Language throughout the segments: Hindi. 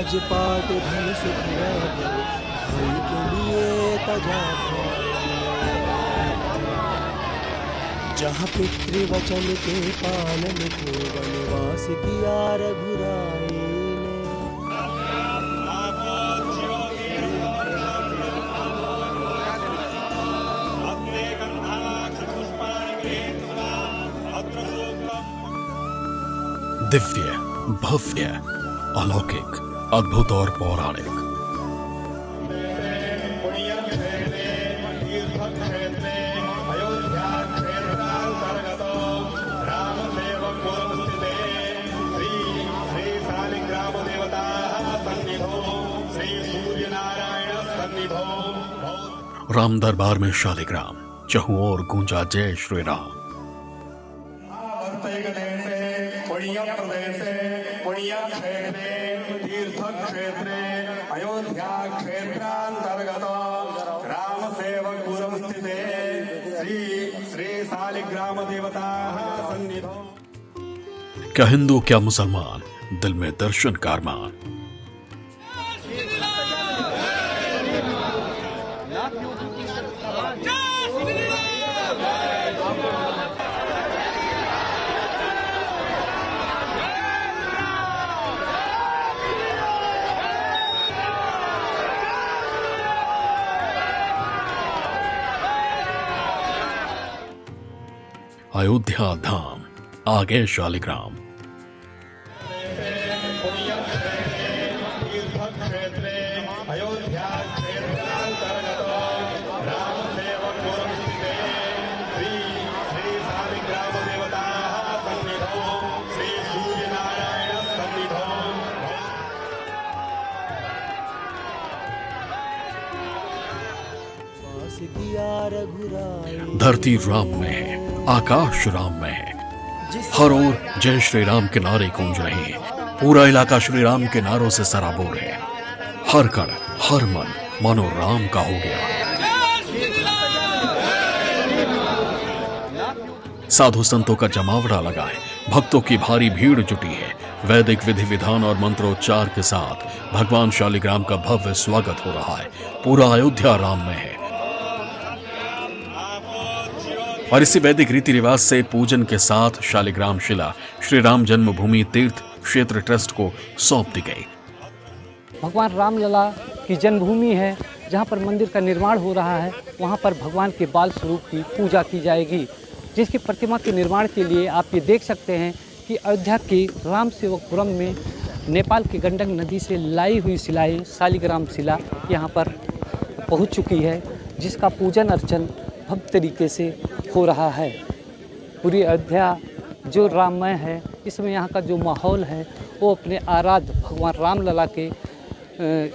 पूज पाठ धन सुख लाभ, भाई के लिए तजा भाई। जहाँ पितृवचन के पालन को वनवास किया रघुराई ने। दिव्य, भव्य, अलौकिक, अद्भुत और पौराणिक। राम दरबार में शालिग्राम, चहुं ओर गूंजा जय श्री राम। अयोध्या क्षेत्रांतर्गत राम सेवक पुरम स्थिते श्री शालिग्राम देवता सन्निधो। क्या हिंदू क्या मुसलमान, दिल में दर्शन का अरमान। अयोध्या धाम, आगे शालिग्राम। अयोध्या क्षेत्रांतर्गत राम सेवक पुरम स्थिते श्री शालिग्राम देवता सन्निधो श्री सूर्य नारायण सन्निधो। वास किया रघुराई। धरती राम में है, आकाश राम में है, हर ओर जय श्री राम के नारे गूंज रहे हैं। पूरा इलाका श्री राम के नारों से सराबोर है। हर कण हर मन मानो राम का हो गया। साधु संतों का जमावड़ा लगा है, भक्तों की भारी भीड़ जुटी है। वैदिक विधि विधान और मंत्रोच्चार के साथ भगवान शालिग्राम का भव्य स्वागत हो रहा है। पूरा अयोध्या राम में है और इसी वैदिक रीति रिवाज से पूजन के साथ शालिग्राम शिला श्री राम जन्मभूमि तीर्थ क्षेत्र ट्रस्ट को सौंप दी गई। भगवान रामलला की जन्मभूमि है, जहाँ पर मंदिर का निर्माण हो रहा है। वहाँ पर भगवान के बाल स्वरूप की पूजा की जाएगी, जिसकी प्रतिमा के निर्माण के लिए आप ये देख सकते हैं कि अयोध्या के राम सेवकपुरम में नेपाल की गंडक नदी से लाई हुई शिलाएँ शालिग्राम शिला यहाँ पर पहुँच चुकी है, जिसका पूजन अर्चन भव्य तरीके से हो रहा है। पूरी अयोध्या जो राममय है, इसमें यहाँ का जो माहौल है वो अपने आराध्य भगवान रामलला के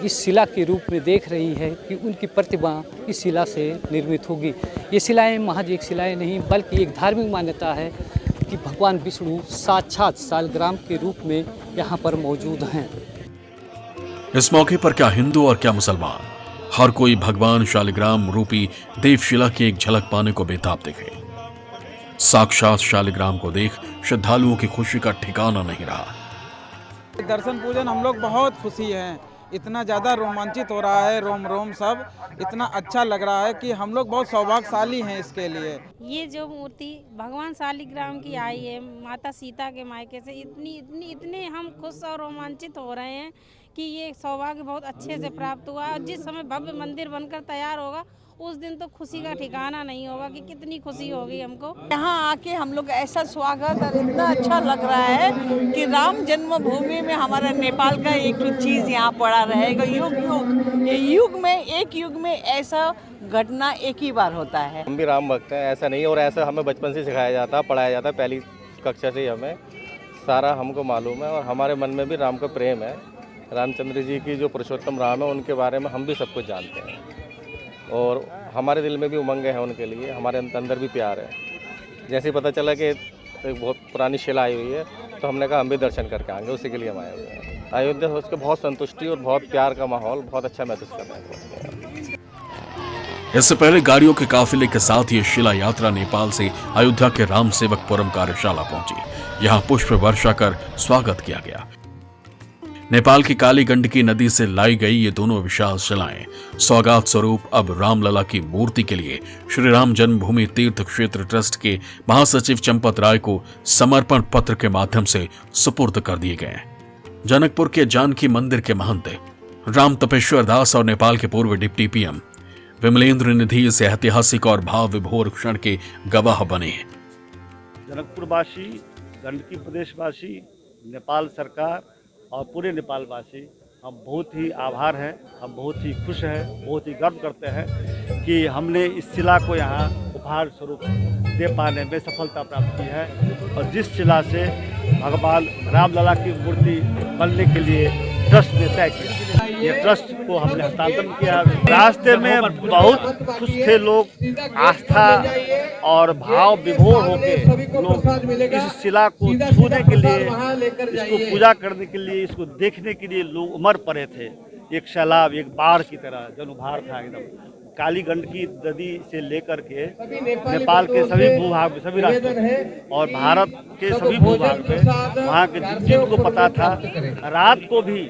इस शिला के रूप में देख रही है कि उनकी प्रतिमा इस शिला से निर्मित होगी। ये शिलाएं महज एक शिलाएं नहीं, बल्कि एक धार्मिक मान्यता है कि भगवान विष्णु साक्षात शालिग्राम के रूप में यहाँ पर मौजूद हैं। इस मौके पर क्या हिंदू और क्या मुसलमान, हर कोई भगवान शालिग्राम रूपी देवशिला की एक झलक पाने को बेताब दिखे। साक्षात शालिग्राम को देख श्रद्धालुओं की खुशी का ठिकाना नहीं रहा। दर्शन पूजन हम लोग बहुत खुशी हैं, इतना ज़्यादा रोमांचित हो रहा है, रोम रोम सब इतना अच्छा लग रहा है कि हम लोग बहुत सौभाग्यशाली हैं इसके लिए। ये जो मूर्ति भगवान शालिग्राम की आई है माता सीता के मायके से, इतने हम खुश और रोमांचित हो रहे हैं कि ये सौभाग्य बहुत अच्छे से प्राप्त हुआ। और जिस समय भव्य मंदिर बनकर तैयार होगा उस दिन तो खुशी का ठिकाना नहीं होगा कि कितनी खुशी होगी हमको। यहाँ आके हम लोग ऐसा स्वागत और इतना अच्छा लग रहा है कि राम जन्मभूमि में हमारा नेपाल का एक चीज़ यहाँ पड़ा रहेगा। युग में ऐसा घटना एक ही बार होता है। हम भी राम भक्त हैं, ऐसा नहीं, और ऐसा हमें बचपन से सिखाया जाता, पढ़ाया जाता, पहली कक्षा से ही हमें सारा हमको मालूम है। और हमारे मन में भी राम का प्रेम है। रामचंद्र जी की जो पुरुषोत्तम राम है उनके बारे में हम भी सब कुछ जानते हैं और हमारे दिल में भी उमंग है उनके लिए, हमारे अंदर भी प्यार है। जैसे पता चला कि एक बहुत पुरानी शिला आई हुई है तो हमने कहा हम भी दर्शन करके आएंगे, उसी के लिए हम आए हुए हैं। अयोध्या सोच के बहुत संतुष्टि और बहुत प्यार का माहौल, बहुत अच्छा महसूस कर रहे हैं। इससे पहले गाड़ियों के काफिले के साथ ये शिला यात्रा नेपाल से अयोध्या के राम सेवकपुरम कार्यशाला पहुंची। यहाँ पुष्प वर्षा कर स्वागत किया गया। नेपाल की काली गंडकी नदी से लाई गई ये दोनों विशाल शिलाएं सौगात स्वरूप अब रामलला की मूर्ति के लिए श्री राम जन्मभूमि तीर्थ क्षेत्र ट्रस्ट के महासचिव चंपत राय को समर्पण पत्र के माध्यम से सुपुर्द कर दिए गए। जनकपुर के जानकी मंदिर के महंत राम तपेश्वर दास और नेपाल के पूर्व डिप्टी पीएम विमलेंद्र निधि इस ऐतिहासिक और भाव विभोर क्षण के गवाह बने। जनकपुरवासी, गंडकी प्रदेशवासी, नेपाल सरकार और पूरे नेपालवासी हम बहुत ही आभार हैं, हम बहुत ही खुश हैं, बहुत ही गर्व करते हैं कि हमने इस शिला को यहाँ उपहार स्वरूप दे पाने में सफलता प्राप्त की है। और जिस शिला से भगवान रामलला की मूर्ति बनने के लिए ट्रस्ट ने तय किया, ये ट्रस्ट को हमने हस्तांतरण किया। रास्ते में बहुत खुश थे लोग, आस्था और भाव विभोर होकर लोग इस शिला को छूने के लिए, इसको पूजा करने के लिए, इसको देखने के लिए लोग उमड़ पड़े थे। एक सैलाब, एक बाढ़ की तरह जन उभार था एकदम। काली गंडकी नदी से लेकर के नेपाल के सभी भूभाग में, सभी राज्यों और भारत के सभी भूभाग में, वहाँ के जिनको पता था, रात को भी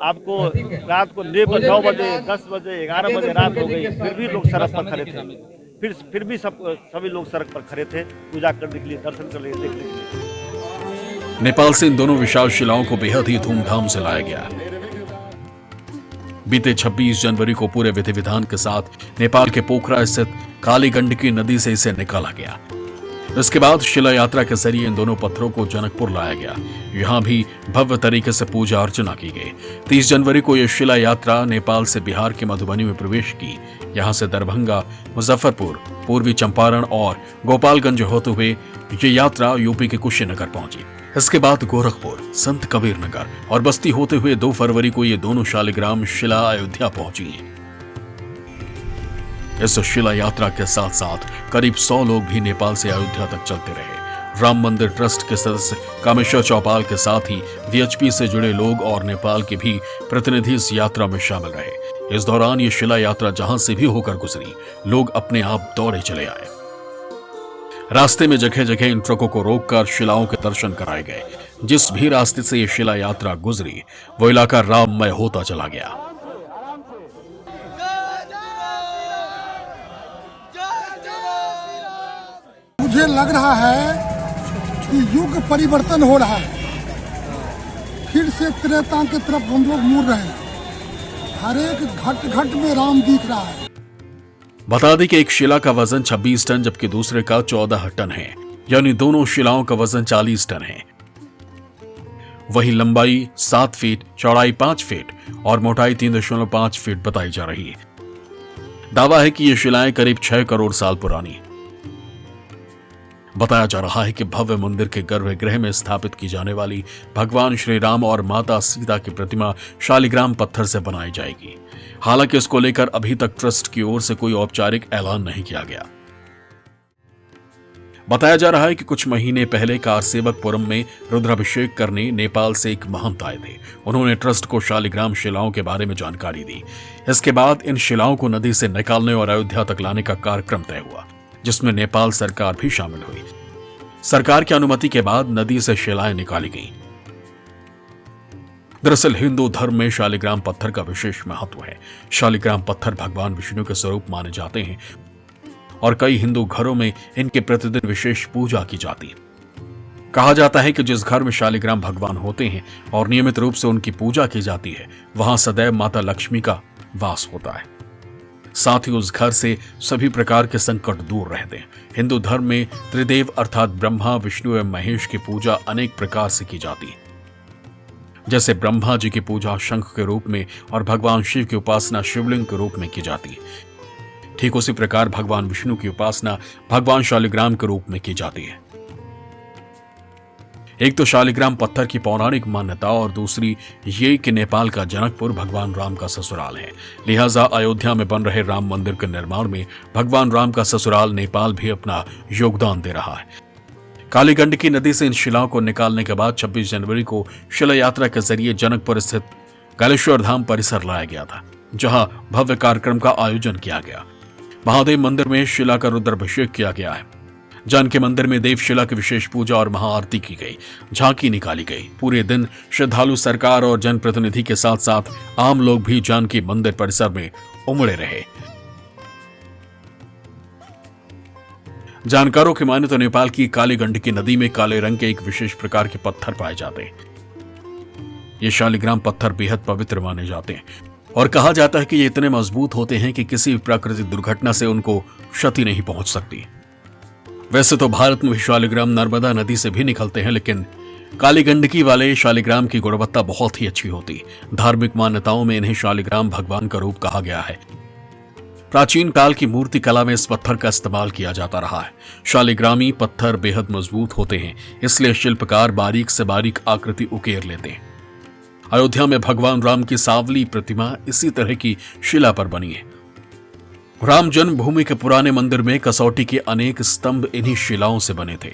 आपको रात को 9 बजे, 10 बजे, 11 बजे रात हो गई, फिर भी लोग सड़क पर खड़े थे। फिर भी सभी लोग सड़क पर खड़े थे पूजा करने के लिए, दर्शन करने के लिए, देखने के लिए। नेपाल से इन दोनों विशाल शिलाओं को बेहद ही धूमधाम से लाया गया। बीते 26 जनवरी को पूरे विधि विधान के साथ नेपाल के पोखरा स्थित काली गंडकी नदी से इसे निकाला गया। इसके बाद शिला यात्रा के जरिए इन दोनों पत्थरों को जनकपुर लाया गया। यहाँ भी भव्य तरीके से पूजा अर्चना की गई। 30 जनवरी को यह शिला यात्रा नेपाल से बिहार के मधुबनी में प्रवेश की। यहाँ से दरभंगा, मुजफ्फरपुर, पूर्वी चंपारण और गोपालगंज होते हुए ये यात्रा यूपी के कुशीनगर पहुंची। इसके बाद गोरखपुर, संत कबीर नगर और बस्ती होते हुए 2 फरवरी को ये दोनों शालिग्राम शिला अयोध्या पहुंची। इस शिला यात्रा के साथ साथ करीब 100 लोग भी नेपाल से अयोध्या तक चलते रहे। राम मंदिर ट्रस्ट के सदस्य कामेश्वर चौपाल के साथ ही वीएचपी से जुड़े लोग और नेपाल के भी प्रतिनिधि इस यात्रा में शामिल रहे। इस दौरान ये शिला यात्रा जहां से भी होकर गुजरी, लोग अपने आप दौड़े चले आए। रास्ते में जगह जगह इन ट्रकों को रोककर शिलाओं के दर्शन कराए गए। जिस भी रास्ते से ये शिला यात्रा गुजरी, वो इलाका राममय होता चला गया। मुझे लग रहा है कि युग परिवर्तन हो रहा है। फिर से त्रेता की तरफ हम लोग मुड़ रहे हैं। हर एक घट घट में राम दिख रहा है। बता दें कि एक शिला का वजन 26 टन जबकि दूसरे का 14 टन है, यानी दोनों शिलाओं का वजन 40 टन है। वही लंबाई 7 फीट, चौड़ाई 5 फीट और मोटाई 3.5 फीट बताई जा रही है। दावा है कि ये शिलाएं करीब 6 करोड़ साल पुरानी। बताया जा रहा है कि भव्य मंदिर के गर्भगृह में स्थापित की जाने वाली भगवान श्री राम और माता सीता की प्रतिमा शालिग्राम पत्थर से बनाई जाएगी। हालांकि इसको लेकर अभी तक ट्रस्ट की ओर से कोई औपचारिक ऐलान नहीं किया गया। बताया जा रहा है कि कुछ महीने पहले कारसेवकपुरम में रुद्राभिषेक करने नेपाल से एक महंत आए थे। उन्होंने ट्रस्ट को शालिग्राम शिलाओं के बारे में जानकारी दी। इसके बाद इन शिलाओं को नदी से निकालने और अयोध्या तक लाने का कार्यक्रम तय हुआ, जिसमें नेपाल सरकार भी शामिल हुई। सरकार की अनुमति के बाद नदी से शिलाएं निकाली गईं। दरअसल हिंदू धर्म में शालिग्राम पत्थर का विशेष महत्व है। शालिग्राम पत्थर भगवान विष्णु के स्वरूप माने जाते हैं और कई हिंदू घरों में इनके प्रतिदिन विशेष पूजा की जाती है। कहा जाता है कि जिस घर में शालिग्राम भगवान होते हैं और नियमित रूप से उनकी पूजा की जाती है, वहां सदैव माता लक्ष्मी का वास होता है। साथ ही उस घर से सभी प्रकार के संकट दूर रहते हैं। हिंदू धर्म में त्रिदेव अर्थात ब्रह्मा, विष्णु एवं महेश की पूजा अनेक प्रकार से की जाती है। जैसे ब्रह्मा जी की पूजा शंख के रूप में और भगवान शिव की उपासना शिवलिंग के रूप में की जाती है। ठीक उसी प्रकार भगवान विष्णु की उपासना भगवान शालिग्राम के रूप में की जाती है। एक तो शालिग्राम पत्थर की पौराणिक मान्यता और दूसरी ये कि नेपाल का जनकपुर भगवान राम का ससुराल है। लिहाजा अयोध्या में बन रहे राम मंदिर के निर्माण में भगवान राम का ससुराल नेपाल भी अपना योगदान दे रहा है। काली गंडकी नदी से इन शिलाओं को निकालने के बाद 26 जनवरी को शिला यात्रा के जरिए जनकपुर स्थित कालेश्वर धाम परिसर लाया गया था, जहां भव्य कार्यक्रम का आयोजन किया गया। महादेव मंदिर में शिला का रुद्राभिषेक किया गया है। जानकी मंदिर में देवशिला की विशेष पूजा और महाआरती की गई, झांकी निकाली गई। पूरे दिन श्रद्धालु सरकार और जनप्रतिनिधि के साथ साथ आम लोग भी जानकी मंदिर परिसर में उमड़े रहे। जानकारों की माने तो नेपाल की काली गंडकी नदी में काले रंग के एक विशेष प्रकार के पत्थर पाए जाते हैं। ये शालिग्राम पत्थर बेहद पवित्र माने जाते हैं और कहा जाता है कि ये इतने मजबूत होते हैं कि किसी भी प्राकृतिक दुर्घटना से उनको क्षति नहीं पहुंच सकती। वैसे तो भारत में भी शालिग्राम नर्मदा नदी से भी निकलते हैं, लेकिन काली गंडकी वाले शालिग्राम की गुणवत्ता बहुत ही अच्छी होती। धार्मिक मान्यताओं में इन्हें शालिग्राम भगवान का रूप कहा गया है। प्राचीन काल की मूर्ति कला में इस पत्थर का इस्तेमाल किया जाता रहा है। शालिग्रामी पत्थर बेहद मजबूत होते हैं, इसलिए शिल्पकार बारीक से बारीक आकृति उकेर लेते हैं। अयोध्या में भगवान राम की सांवली प्रतिमा इसी तरह की शिला पर बनी है। राम जन्मभूमि के पुराने मंदिर में कसौटी के अनेक स्तंभ इन्हीं शिलाओं से बने थे।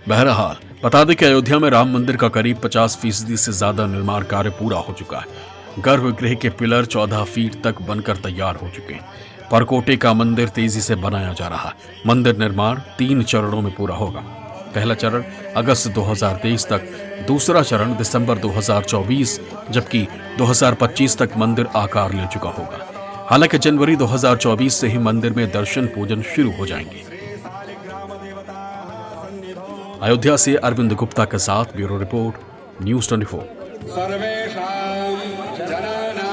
बहरहाल बता दें कि अयोध्या में राम मंदिर का करीब 50% से ज्यादा निर्माण कार्य पूरा हो चुका है। गर्भगृह के पिलर 14 फीट तक बनकर तैयार हो चुके हैं। परकोटे का मंदिर तेजी से बनाया जा रहा है। मंदिर निर्माण 3 चरणों में पूरा होगा। पहला चरण अगस्त 2023 तक, दूसरा चरण दिसंबर 2024, जबकि 2025 तक मंदिर आकार ले चुका होगा। हालांकि जनवरी 2024 से ही मंदिर में दर्शन पूजन शुरू हो जाएंगे। अयोध्या से अरविंद गुप्ता के साथ ब्यूरो रिपोर्ट, न्यूज़ 24। सर्वेषां जनानां